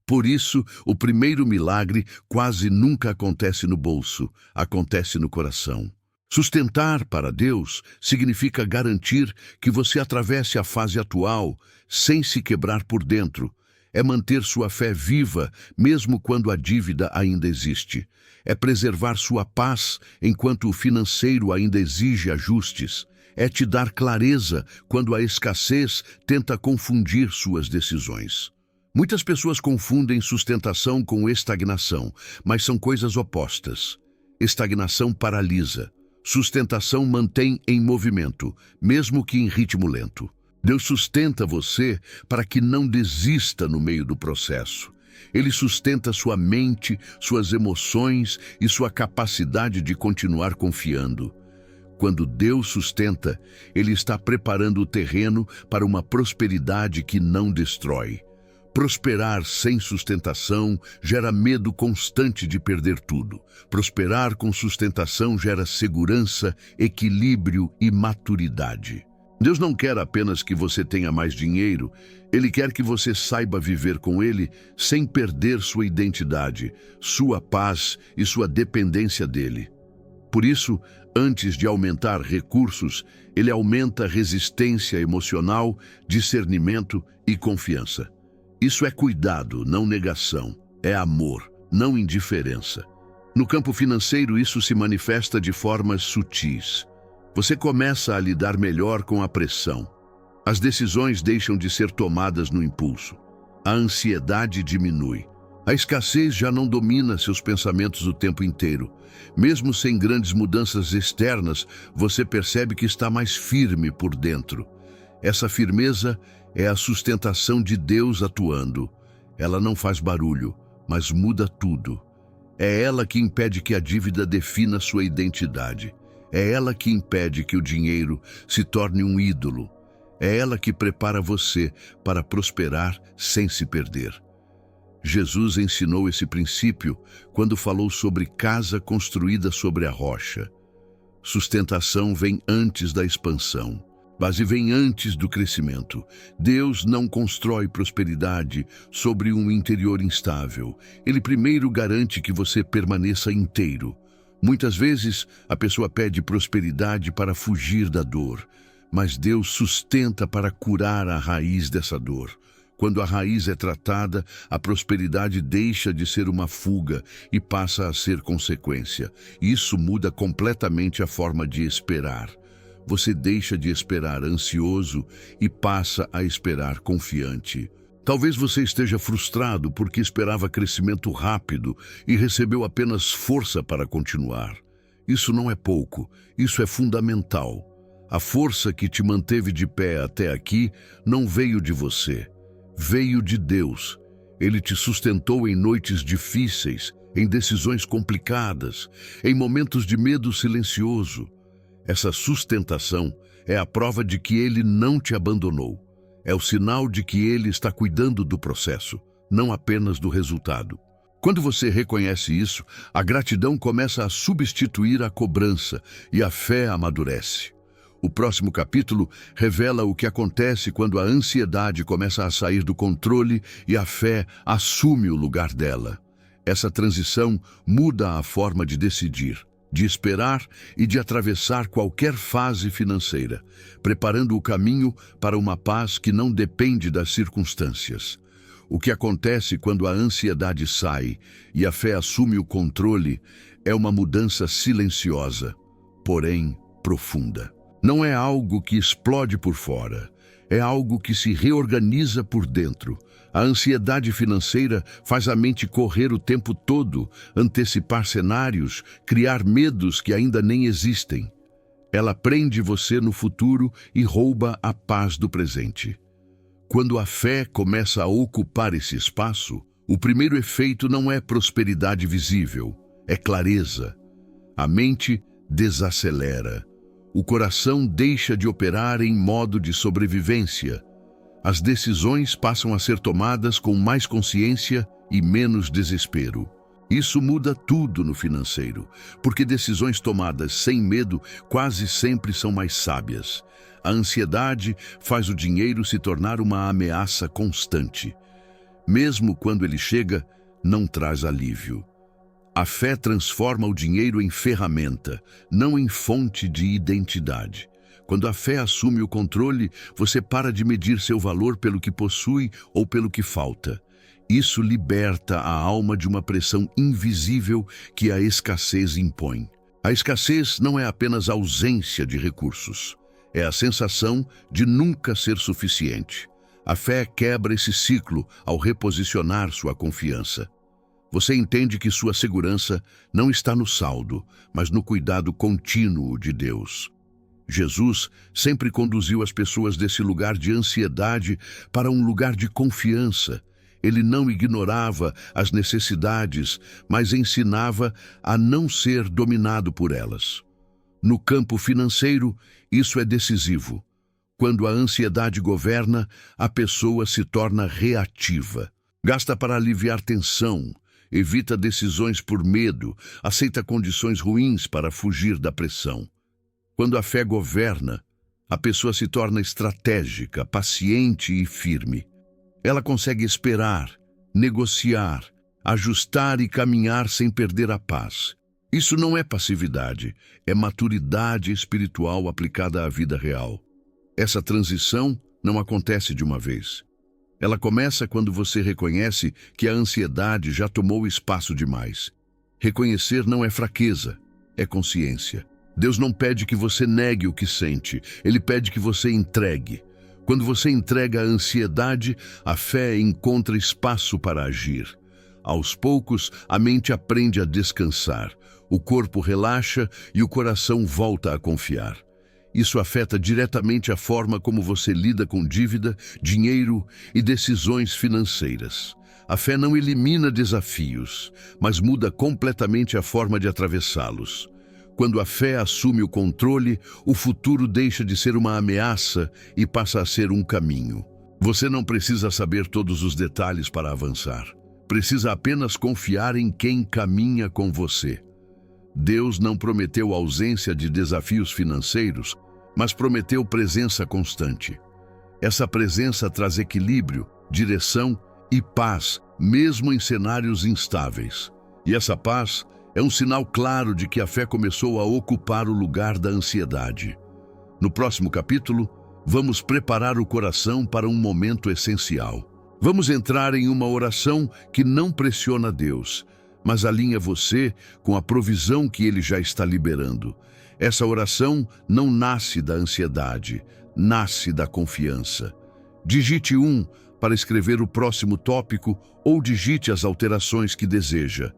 Speaker 1: Por isso, o primeiro milagre quase nunca acontece no bolso, acontece no coração. Sustentar para Deus significa garantir que você atravesse a fase atual sem se quebrar por dentro. É manter sua fé viva, mesmo quando a dívida ainda existe. É preservar sua paz enquanto o financeiro ainda exige ajustes. É te dar clareza quando a escassez tenta confundir suas decisões. Muitas pessoas confundem sustentação com estagnação, mas são coisas opostas. Estagnação paralisa. Sustentação mantém em movimento, mesmo que em ritmo lento. Deus sustenta você para que não desista no meio do processo. Ele sustenta sua mente, suas emoções e sua capacidade de continuar confiando. Quando Deus sustenta, Ele está preparando o terreno para uma prosperidade que não destrói. Prosperar sem sustentação gera medo constante de perder tudo. Prosperar com sustentação gera segurança, equilíbrio e maturidade. Deus não quer apenas que você tenha mais dinheiro, Ele quer que você saiba viver com Ele sem perder sua identidade, sua paz e sua dependência dEle. Por isso, antes de aumentar recursos, Ele aumenta resistência emocional, discernimento e confiança. Isso é cuidado, não negação. É amor, não indiferença. No campo financeiro, isso se manifesta de formas sutis. Você começa a lidar melhor com a pressão. As decisões deixam de ser tomadas no impulso. A ansiedade diminui. A escassez já não domina seus pensamentos o tempo inteiro. Mesmo sem grandes mudanças externas, você percebe que está mais firme por dentro. Essa firmeza é a sustentação de Deus atuando. Ela não faz barulho, mas muda tudo. É ela que impede que a dívida defina sua identidade. É ela que impede que o dinheiro se torne um ídolo. É ela que prepara você para prosperar sem se perder. Jesus ensinou esse princípio quando falou sobre casa construída sobre a rocha. Sustentação vem antes da expansão. Base vem antes do crescimento. Deus não constrói prosperidade sobre um interior instável. Ele primeiro garante que você permaneça inteiro. Muitas vezes, a pessoa pede prosperidade para fugir da dor, mas Deus sustenta para curar a raiz dessa dor. Quando a raiz é tratada, a prosperidade deixa de ser uma fuga e passa a ser consequência. Isso muda completamente a forma de esperar. Você deixa de esperar ansioso e passa a esperar confiante. Talvez você esteja frustrado porque esperava crescimento rápido e recebeu apenas força para continuar. Isso não é pouco, isso é fundamental. A força que te manteve de pé até aqui não veio de você, veio de Deus. Ele te sustentou em noites difíceis, em decisões complicadas, em momentos de medo silencioso. Essa sustentação é a prova de que Ele não te abandonou. É o sinal de que Ele está cuidando do processo, não apenas do resultado. Quando você reconhece isso, a gratidão começa a substituir a cobrança e a fé amadurece. O próximo capítulo revela o que acontece quando a ansiedade começa a sair do controle e a fé assume o lugar dela. Essa transição muda a forma de decidir, de esperar e de atravessar qualquer fase financeira, preparando o caminho para uma paz que não depende das circunstâncias. O que acontece quando a ansiedade sai e a fé assume o controle é uma mudança silenciosa, porém profunda. Não é algo que explode por fora, é algo que se reorganiza por dentro. A ansiedade financeira faz a mente correr o tempo todo, antecipar cenários, criar medos que ainda nem existem. Ela prende você no futuro e rouba a paz do presente. Quando a fé começa a ocupar esse espaço, o primeiro efeito não é prosperidade visível, é clareza. A mente desacelera. O coração deixa de operar em modo de sobrevivência. As decisões passam a ser tomadas com mais consciência e menos desespero. Isso muda tudo no financeiro, porque decisões tomadas sem medo quase sempre são mais sábias. A ansiedade faz o dinheiro se tornar uma ameaça constante. Mesmo quando ele chega, não traz alívio. A fé transforma o dinheiro em ferramenta, não em fonte de identidade. Quando a fé assume o controle, você para de medir seu valor pelo que possui ou pelo que falta. Isso liberta a alma de uma pressão invisível que a escassez impõe. A escassez não é apenas ausência de recursos, é a sensação de nunca ser suficiente. A fé quebra esse ciclo ao reposicionar sua confiança. Você entende que sua segurança não está no saldo, mas no cuidado contínuo de Deus. Jesus sempre conduziu as pessoas desse lugar de ansiedade para um lugar de confiança. Ele não ignorava as necessidades, mas ensinava a não ser dominado por elas. No campo financeiro, isso é decisivo. Quando a ansiedade governa, a pessoa se torna reativa. Gasta para aliviar tensão, evita decisões por medo, aceita condições ruins para fugir da pressão. Quando a fé governa, a pessoa se torna estratégica, paciente e firme. Ela consegue esperar, negociar, ajustar e caminhar sem perder a paz. Isso não é passividade, é maturidade espiritual aplicada à vida real. Essa transição não acontece de uma vez. Ela começa quando você reconhece que a ansiedade já tomou espaço demais. Reconhecer não é fraqueza, é consciência. Deus não pede que você negue o que sente, Ele pede que você entregue. Quando você entrega a ansiedade, a fé encontra espaço para agir. Aos poucos, a mente aprende a descansar, o corpo relaxa e o coração volta a confiar. Isso afeta diretamente a forma como você lida com dívida, dinheiro e decisões financeiras. A fé não elimina desafios, mas muda completamente a forma de atravessá-los. Quando a fé assume o controle, o futuro deixa de ser uma ameaça e passa a ser um caminho. Você não precisa saber todos os detalhes para avançar. Precisa apenas confiar em quem caminha com você. Deus não prometeu ausência de desafios financeiros, mas prometeu presença constante. Essa presença traz equilíbrio, direção e paz, mesmo em cenários instáveis. E essa paz é um sinal claro de que a fé começou a ocupar o lugar da ansiedade. No próximo capítulo, vamos preparar o coração para um momento essencial. Vamos entrar em uma oração que não pressiona Deus, mas alinha você com a provisão que Ele já está liberando. Essa oração não nasce da ansiedade, nasce da confiança. Digite 1 para escrever o próximo tópico ou digite as alterações que deseja.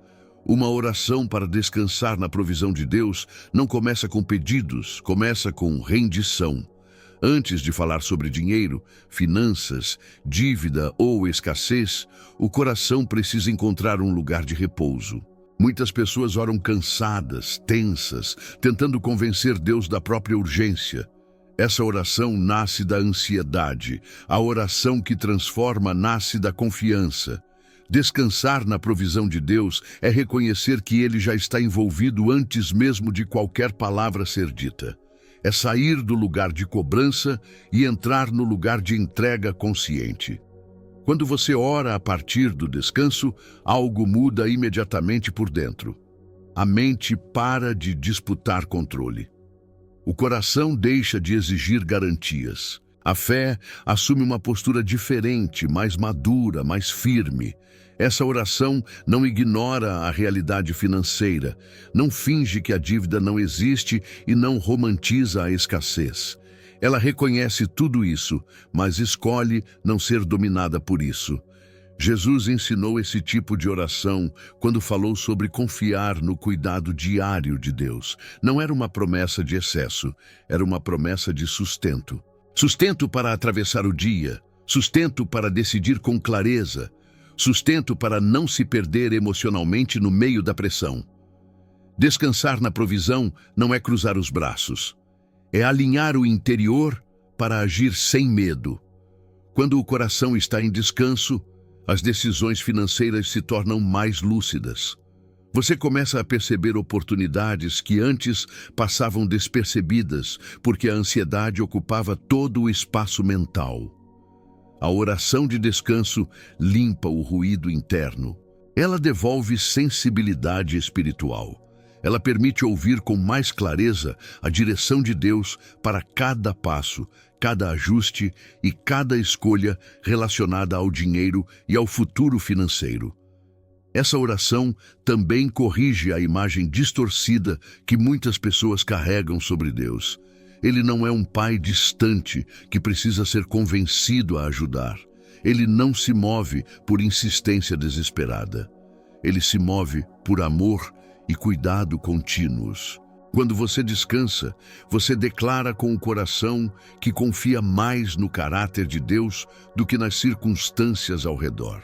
Speaker 1: Uma oração para descansar na provisão de Deus não começa com pedidos, começa com rendição. Antes de falar sobre dinheiro, finanças, dívida ou escassez, o coração precisa encontrar um lugar de repouso. Muitas pessoas oram cansadas, tensas, tentando convencer Deus da própria urgência. Essa oração nasce da ansiedade. A oração que transforma nasce da confiança. Descansar na provisão de Deus é reconhecer que Ele já está envolvido antes mesmo de qualquer palavra ser dita. É sair do lugar de cobrança e entrar no lugar de entrega consciente. Quando você ora a partir do descanso, algo muda imediatamente por dentro. A mente para de disputar controle. O coração deixa de exigir garantias. A fé assume uma postura diferente, mais madura, mais firme. Essa oração não ignora a realidade financeira, não finge que a dívida não existe e não romantiza a escassez. Ela reconhece tudo isso, mas escolhe não ser dominada por isso. Jesus ensinou esse tipo de oração quando falou sobre confiar no cuidado diário de Deus. Não era uma promessa de excesso, era uma promessa de sustento. Sustento para atravessar o dia, sustento para decidir com clareza, sustento para não se perder emocionalmente no meio da pressão. Descansar na provisão não é cruzar os braços, é alinhar o interior para agir sem medo. Quando o coração está em descanso, as decisões financeiras se tornam mais lúcidas. Você começa a perceber oportunidades que antes passavam despercebidas, porque a ansiedade ocupava todo o espaço mental. A oração de descanso limpa o ruído interno. Ela devolve sensibilidade espiritual. Ela permite ouvir com mais clareza a direção de Deus para cada passo, cada ajuste e cada escolha relacionada ao dinheiro e ao futuro financeiro. Essa oração também corrige a imagem distorcida que muitas pessoas carregam sobre Deus. Ele não é um pai distante que precisa ser convencido a ajudar. Ele não se move por insistência desesperada. Ele se move por amor e cuidado contínuos. Quando você descansa, você declara com o coração que confia mais no caráter de Deus do que nas circunstâncias ao redor.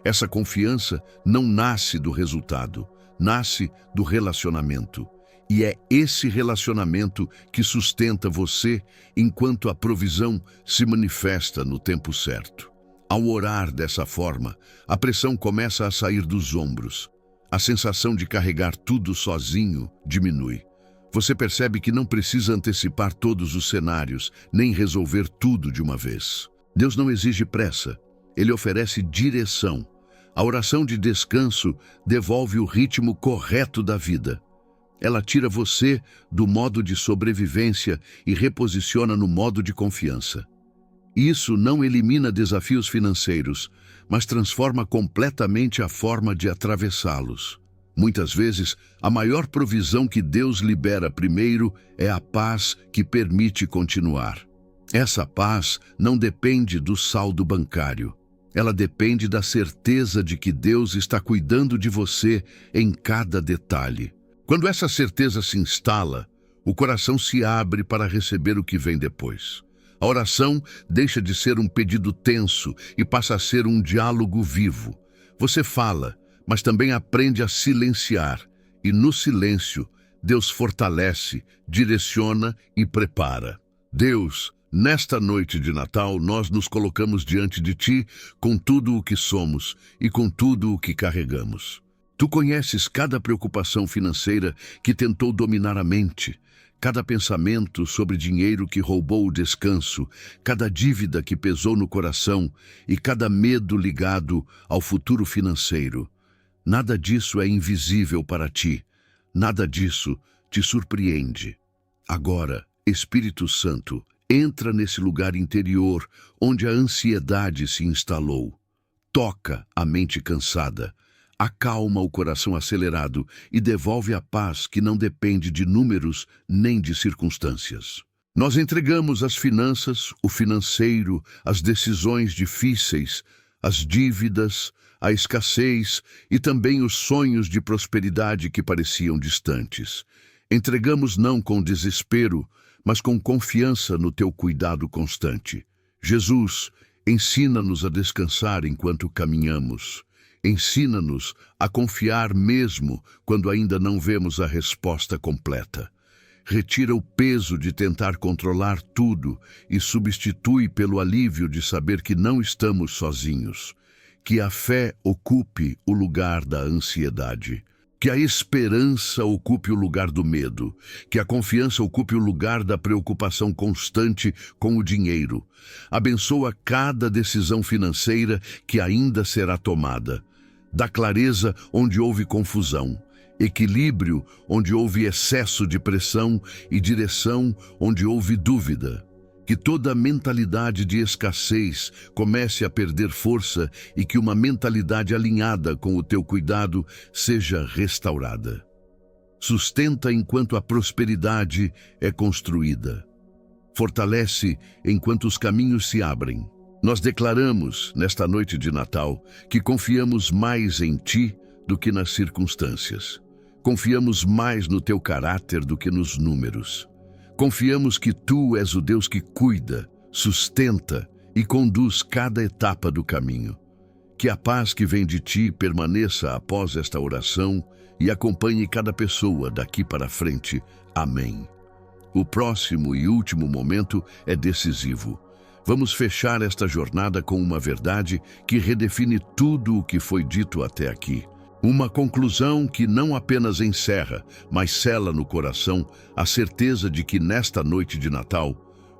Speaker 1: Essa confiança não nasce do resultado, nasce do relacionamento. E é esse relacionamento que sustenta você enquanto a provisão se manifesta no tempo certo. Ao orar dessa forma, a pressão começa a sair dos ombros. A sensação de carregar tudo sozinho diminui. Você percebe que não precisa antecipar todos os cenários, nem resolver tudo de uma vez. Deus não exige pressa, Ele oferece direção. A oração de descanso devolve o ritmo correto da vida. Ela tira você do modo de sobrevivência e reposiciona no modo de confiança. Isso não elimina desafios financeiros, mas transforma completamente a forma de atravessá-los. Muitas vezes, a maior provisão que Deus libera primeiro é a paz que permite continuar. Essa paz não depende do saldo bancário. Ela depende da certeza de que Deus está cuidando de você em cada detalhe. Quando essa certeza se instala, o coração se abre para receber o que vem depois. A oração deixa de ser um pedido tenso e passa a ser um diálogo vivo. Você fala, mas também aprende a silenciar, e no silêncio, Deus fortalece, direciona e prepara. Deus, nesta noite de Natal, nós nos colocamos diante de Ti com tudo o que somos e com tudo o que carregamos. Tu conheces cada preocupação financeira que tentou dominar a mente, cada pensamento sobre dinheiro que roubou o descanso, cada dívida que pesou no coração e cada medo ligado ao futuro financeiro. Nada disso é invisível para ti, nada disso te surpreende. Agora, Espírito Santo, entra nesse lugar interior onde a ansiedade se instalou. Toca a mente cansada, acalma o coração acelerado e devolve a paz que não depende de números nem de circunstâncias. Nós entregamos as finanças, o financeiro, as decisões difíceis, as dívidas, a escassez e também os sonhos de prosperidade que pareciam distantes. Entregamos não com desespero, mas com confiança no teu cuidado constante. Jesus, ensina-nos a descansar enquanto caminhamos. Ensina-nos a confiar mesmo quando ainda não vemos a resposta completa. Retira o peso de tentar controlar tudo e substitui pelo alívio de saber que não estamos sozinhos. Que a fé ocupe o lugar da ansiedade. Que a esperança ocupe o lugar do medo. Que a confiança ocupe o lugar da preocupação constante com o dinheiro. Abençoa cada decisão financeira que ainda será tomada. Dá clareza onde houve confusão, equilíbrio onde houve excesso de pressão e direção onde houve dúvida. Que toda mentalidade de escassez comece a perder força e que uma mentalidade alinhada com o teu cuidado seja restaurada. Sustenta enquanto a prosperidade é construída. Fortalece enquanto os caminhos se abrem. Nós declaramos, nesta noite de Natal, que confiamos mais em Ti do que nas circunstâncias. Confiamos mais no Teu caráter do que nos números. Confiamos que Tu és o Deus que cuida, sustenta e conduz cada etapa do caminho. Que a paz que vem de Ti permaneça após esta oração e acompanhe cada pessoa daqui para frente. Amém. O próximo e último momento é decisivo. Vamos fechar esta jornada com uma verdade que redefine tudo o que foi dito até aqui. Uma conclusão que não apenas encerra, mas sela no coração a certeza de que nesta noite de Natal,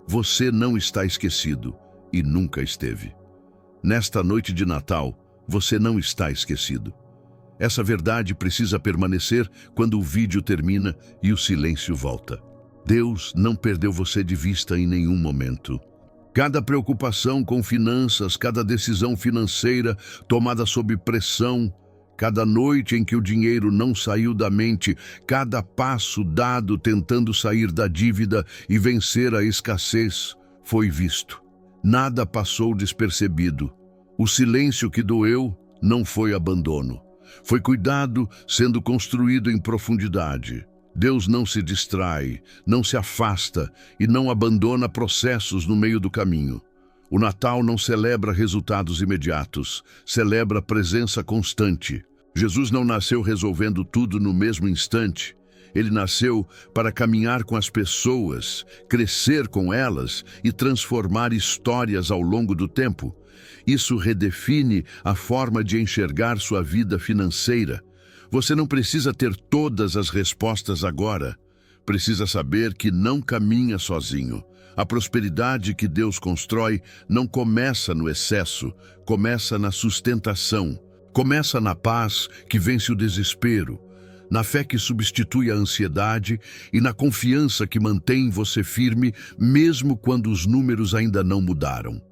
Speaker 1: você não está esquecido e nunca esteve. Nesta noite de Natal, você não está esquecido. Essa verdade precisa permanecer quando o vídeo termina e o silêncio volta. Deus não perdeu você de vista em nenhum momento. Cada preocupação com finanças, cada decisão financeira tomada sob pressão, cada noite em que o dinheiro não saiu da mente, cada passo dado tentando sair da dívida e vencer a escassez, foi visto. Nada passou despercebido. O silêncio que doeu não foi abandono. Foi cuidado sendo construído em profundidade. Deus não se distrai, não se afasta e não abandona processos no meio do caminho. O Natal não celebra resultados imediatos, celebra presença constante. Jesus não nasceu resolvendo tudo no mesmo instante. Ele nasceu para caminhar com as pessoas, crescer com elas e transformar histórias ao longo do tempo. Isso redefine a forma de enxergar sua vida financeira. Você não precisa ter todas as respostas agora. Precisa saber que não caminha sozinho. A prosperidade que Deus constrói não começa no excesso, começa na sustentação. Começa na paz que vence o desespero, na fé que substitui a ansiedade e na confiança que mantém você firme mesmo quando os números ainda não mudaram.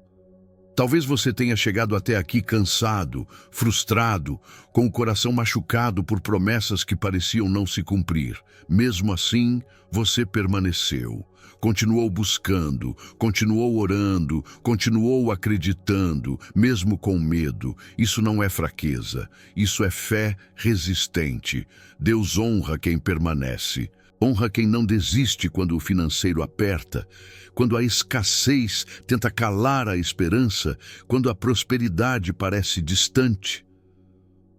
Speaker 1: Talvez você tenha chegado até aqui cansado, frustrado, com o coração machucado por promessas que pareciam não se cumprir. Mesmo assim, você permaneceu. Continuou buscando, continuou orando, continuou acreditando, mesmo com medo. Isso não é fraqueza, isso é fé resistente. Deus honra quem permanece. Honra quem não desiste quando o financeiro aperta, quando a escassez tenta calar a esperança, quando a prosperidade parece distante.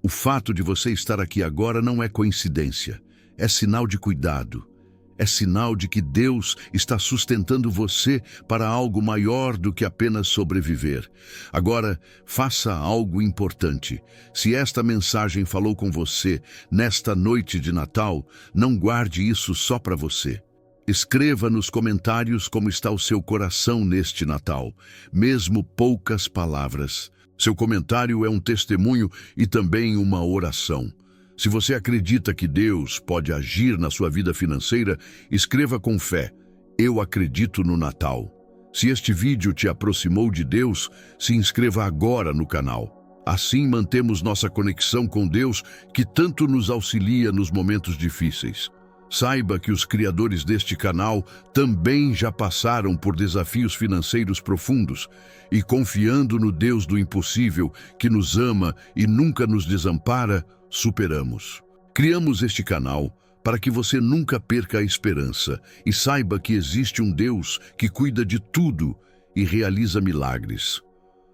Speaker 1: O fato de você estar aqui agora não é coincidência, é sinal de cuidado. É sinal de que Deus está sustentando você para algo maior do que apenas sobreviver. Agora, faça algo importante. Se esta mensagem falou com você nesta noite de Natal, não guarde isso só para você. Escreva nos comentários como está o seu coração neste Natal, mesmo poucas palavras. Seu comentário é um testemunho e também uma oração. Se você acredita que Deus pode agir na sua vida financeira, escreva com fé: eu acredito no Natal. Se este vídeo te aproximou de Deus, se inscreva agora no canal. Assim mantemos nossa conexão com Deus, que tanto nos auxilia nos momentos difíceis. Saiba que os criadores deste canal também já passaram por desafios financeiros profundos e, confiando no Deus do impossível, que nos ama e nunca nos desampara, superamos. Criamos este canal para que você nunca perca a esperança e saiba que existe um Deus que cuida de tudo e realiza milagres.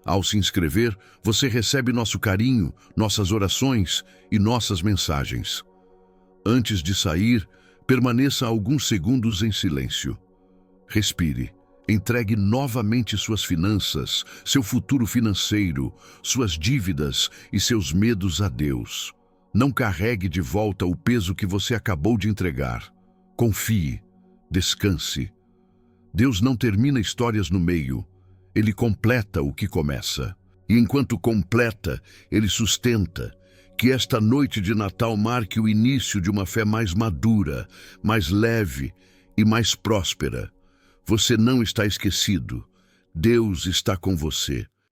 Speaker 1: Ao se inscrever, você recebe nosso carinho, nossas orações e nossas mensagens. Antes de sair, permaneça alguns segundos em silêncio. Respire. Entregue novamente suas finanças, seu futuro financeiro, suas dívidas e seus medos a Deus. Não carregue de volta o peso que você acabou de entregar. Confie, descanse. Deus não termina histórias no meio. Ele completa o que começa. E enquanto completa, Ele sustenta. Que esta noite de Natal marque o início de uma fé mais madura, mais leve e mais próspera. Você não está esquecido. Deus está com você.